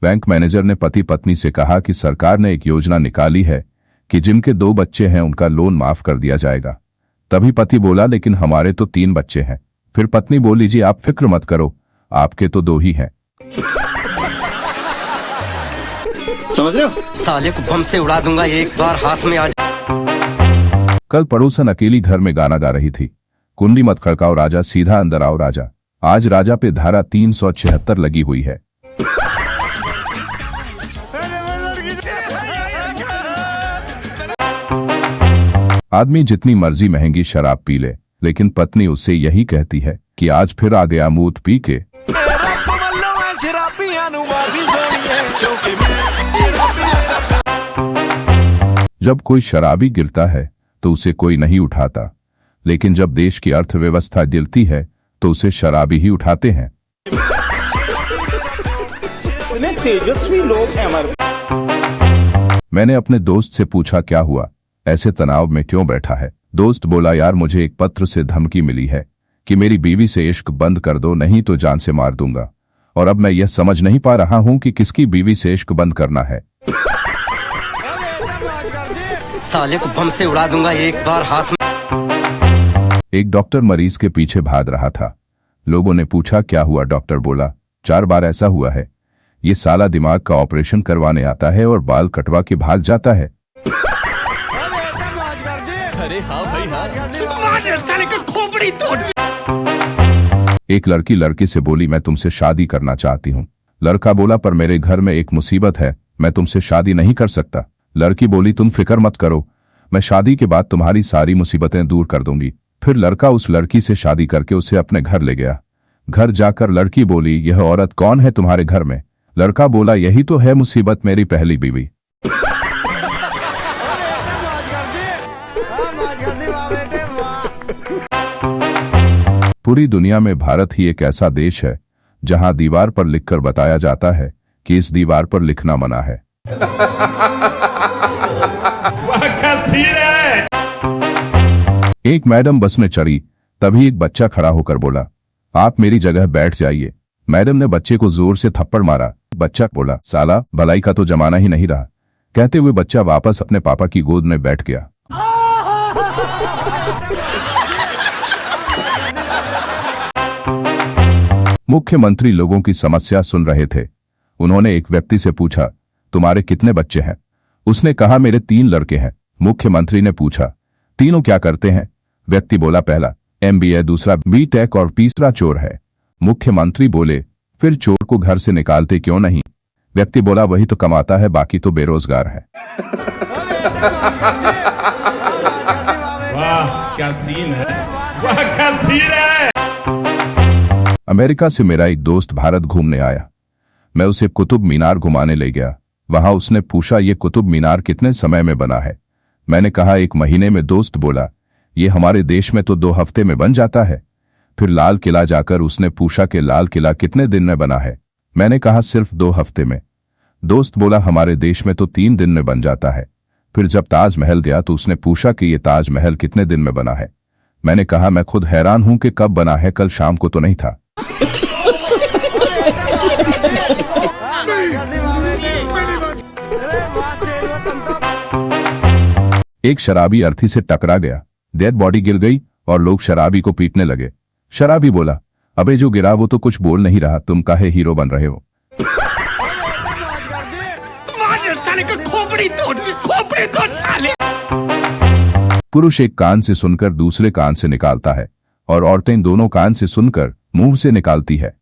Bank manager ने पति पत्नी से कहा कि सरकार ने एक योजना निकाली है कि जिनके 2 बच्चे हैं उनका लोन माफ कर दिया जाएगा। तभी पति बोला, लेकिन हमारे तो 3 बच्चे हैं। फिर पत्नी बोली, जी आप फिक्र मत करो, आपके तो 2 ही हैं। समझ रहे हो? साले को बम से उड़ा दूंगा एक बार हाथ में आ। कल पड़ोसन अकेली घर में गाना गा रही थी, कुंडी मत खड़काओ राजा, सीधा अंदर आओ राजा। आज राजा पे धारा 376 लगी हुई है। आदमी जितनी मर्जी महंगी शराब पी ले, लेकिन पत्नी उससे यही कहती है कि आज फिर आ गया मूत पी के। जब कोई शराबी गिरता है तो उसे कोई नहीं उठाता, लेकिन जब देश की अर्थव्यवस्था गिरती है तो उसे शराबी ही उठाते हैं। तेजस्वी लोग हैं हमारे। मैंने अपने दोस्त से पूछा, क्या हुआ, ऐसे तनाव में क्यों बैठा है? दोस्त बोला, यार मुझे एक पत्र से धमकी मिली है कि मेरी बीवी से इश्क बंद कर दो, नहीं तो जान से मार दूंगा। और अब मैं यह समझ नहीं पा रहा हूं कि किसकी बीवी से इश्क बंद करना है। साले को बम से उड़ा दूंगा एक बार हाथ में। एक डॉक्टर मरीज के पीछे भाग रहा था। लोगों ने पूछा, क्या हुआ? डॉक्टर बोला, 4 बार ऐसा हुआ है, ये साला दिमाग का ऑपरेशन करवाने आता है और बाल कटवा के भाग जाता है। अरे हाँ भाई हाँ। खोपड़ी तोड़। एक लड़की लड़के से बोली, मैं तुमसे शादी करना चाहती हूँ। लड़का बोला, पर मेरे घर में एक मुसीबत है, मैं तुमसे शादी नहीं कर सकता। लड़की बोली, तुम फिक्र मत करो, मैं शादी के बाद तुम्हारी सारी मुसीबतें दूर कर दूंगी। फिर लड़का उस लड़की से शादी करके उसे अपने घर ले गया। घर जाकर लड़की बोली, यह औरत कौन है तुम्हारे घर में? लड़का बोला, यही तो है मुसीबत, मेरी पहली बीवी। पूरी दुनिया में भारत ही एक ऐसा देश है जहां दीवार पर लिखकर बताया जाता है कि इस दीवार पर लिखना मना है। एक मैडम बस में चढ़ी, तभी एक बच्चा खड़ा होकर बोला, आप मेरी जगह बैठ जाइए। मैडम ने बच्चे को जोर से थप्पड़ मारा। बच्चा बोला, साला भलाई का तो जमाना ही नहीं रहा। कहते हुए बच्चा वापस अपने पापा की गोद में बैठ गया। मुख्यमंत्री लोगों की समस्या सुन रहे थे। उन्होंने एक व्यक्ति से पूछा, तुम्हारे कितने बच्चे हैं? उसने कहा, मेरे 3 लड़के हैं। मुख्यमंत्री ने पूछा, तीनों क्या करते हैं? व्यक्ति बोला, पहला MBA, दूसरा B.Tech और तीसरा चोर है। मुख्यमंत्री बोले, फिर चोर को घर से निकालते क्यों नहीं? व्यक्ति बोला, वही तो कमाता है, बाकी तो बेरोजगार है। वाह क्या सीन है, वाह क्या सीन है। अमेरिका से मेरा एक दोस्त भारत घूमने आया। मैं उसे कुतुब मीनार घुमाने ले गया। वहां उसने पूछा, ये कुतुब मीनार कितने समय में बना है? मैंने कहा, 1 महीने में। दोस्त बोला, ये हमारे देश में तो 2 हफ्ते में बन जाता है। फिर लाल किला जाकर उसने पूछा कि लाल किला कितने दिन में बना है? मैंने कहा, सिर्फ 2 हफ्ते में। दोस्त बोला, हमारे देश में तो 3 दिन में बन जाता है। फिर जब ताजमहल गया तो उसने पूछा कि ये ताजमहल कितने दिन में बना है? मैंने कहा, मैं खुद हैरान हूं कि कब बना है, कल शाम को तो नहीं था। एक शराबी अर्थी से टकरा गया, डेड बॉडी गिर गई और लोग शराबी को पीटने लगे। शराबी बोला, अबे जो गिरा वो तो कुछ बोल नहीं रहा, तुम काहे हीरो बन रहे हो? खोपड़ी तोड़ साले। पुरुष एक कान से सुनकर दूसरे कान से निकालता है और औरतें दोनों कान से सुनकर मुंह से निकालती है।